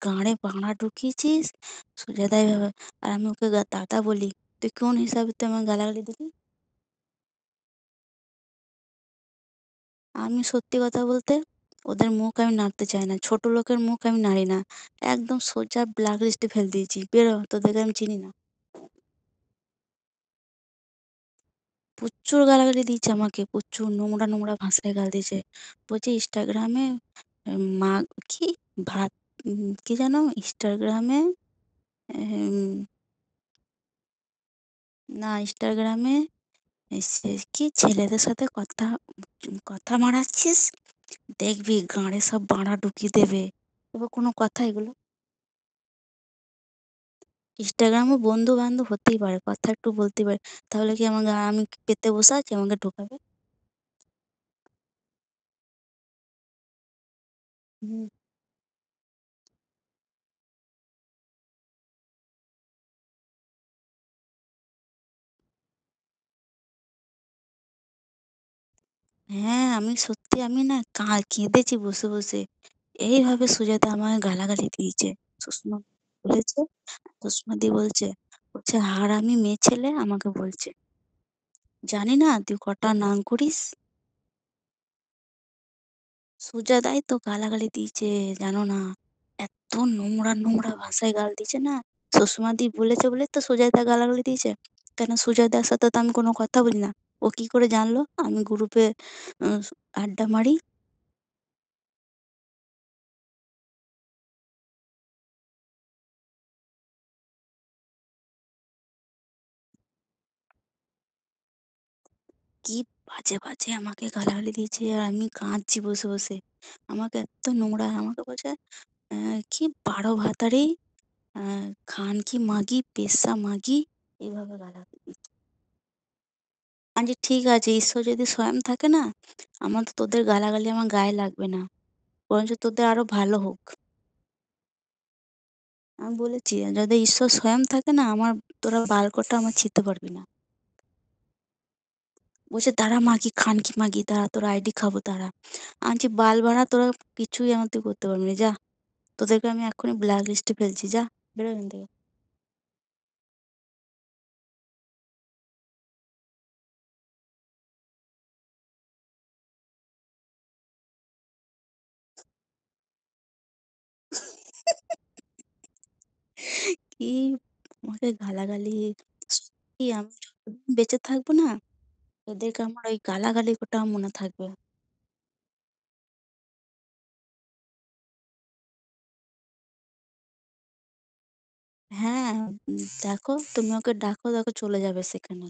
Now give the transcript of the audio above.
গাঁড়ে বাঁড়া ঢুকিয়েছিস। সুজাতা এভাবে, আর আমি ওকে দাদা বলি। তুই কোন হিসাবে তুই আমাকে গালাগালি দিলি? আমি সত্যি কথা বলতে ওদের মুখ আমি নাড়তে চাই না। ছোট লোকের মুখ আমি নাড়ি না। একদম সোজা ব্ল্যাক লিস্টে ফেলে দিয়েছি। বেরো, তোদেরকে আমি চিনি না। প্রচুর গালাগালি দিয়েছে আমাকে। প্রচুর নোংরা, নোংরা ভাষায় গাল দিয়েছে। বলছে ইনস্টাগ্রামে মা কি ভাত কি যেন ইনস্টাগ্রামে এম না ইনস্টাগ্রামে কি ছেলেদের সাথে কথা কথা মারাচ্ছিস? দেখবি গাঁড়ে সব বাঁড়া ঢুকিয়ে দেবে। এবার কোনো কথা এগুলো? ইনস্টাগ্রামে বন্ধু-বান্ধব হতেই পারে। কথা একটু বলতেই পারে। তাহলে কি আমি কি পেতে বসে আছি আমাকে ঢোকাবে? হুম। হ্যাঁ, আমি সত্যি আমি না কেঁদেছি বসে, বসে। এইভাবে সুজাতা আমাকে গালাগালি দিয়েছে। সুষমা বলেছে, সুষমাদি বলছে, "হারামি মেয়ে ছেলে" আমাকে বলছে। জানি না তুই কটা নাম করিস? সুজাতাই তো গালাগালি দিয়েছে, জানো না? এত নোংরা, নোংরা ভাষায় গাল দিছে না। সুষমাদি বলেছে বলে তো সুজাতা গালাগালি দিয়েছে। কেন সুজাতার সাথে তো আমি কোনো কথা বলি না। ও কি করে জানলো আমি গ্রুপে আ আড্ডা মারি? কি বাজে, বাজে আমাকে গালাগালি দিয়েছে আর আমি কাঁদছি বসে, বসে। আমাকে এত্ত নোংরা আমাকে বলছে কি ১২ ভাতারি আ খান কি মাগি, পেশা মাগি এভাবে গালাগালি দিচ্ছে। আমি যে ঠিক আছে ঈশ্বর যদি স্বয়ং থাকে না, আমার তো তোদের গালাগালি আমার গায়ে লাগবে না। বরঞ্চ তোদের আরো ভালো হোক। আমি বলেছি যদি ঈশ্বর স্বয়ং থাকে না আমার তোরা বাল-কটা আমার ছিঁড়তে পারবি না। বলছে, "দাঁড়া মাগি, খান কি মাগি, দাঁড়া তোর আইডি খাবো দাঁড়া।" আমি বলছি, "বাল বাড়া তোরা কিছুই আমার তুই করতে পারবি না। যা। তোদেরকে আমি এক্ষুনি ব্ল্যাক লিস্টে ফেলছি। যা, বেরো এখান থেকে।" কি আমাকে গালাগালি সত্যি আমি যতদিন বেঁচে থাকবো না এদেরকে আমার ওই গালাগালি কটা মনে থাকবে। হ্যাঁ, দেখো তুমি ওকে ডাকো, দেখো চলে যাবে সেখানে।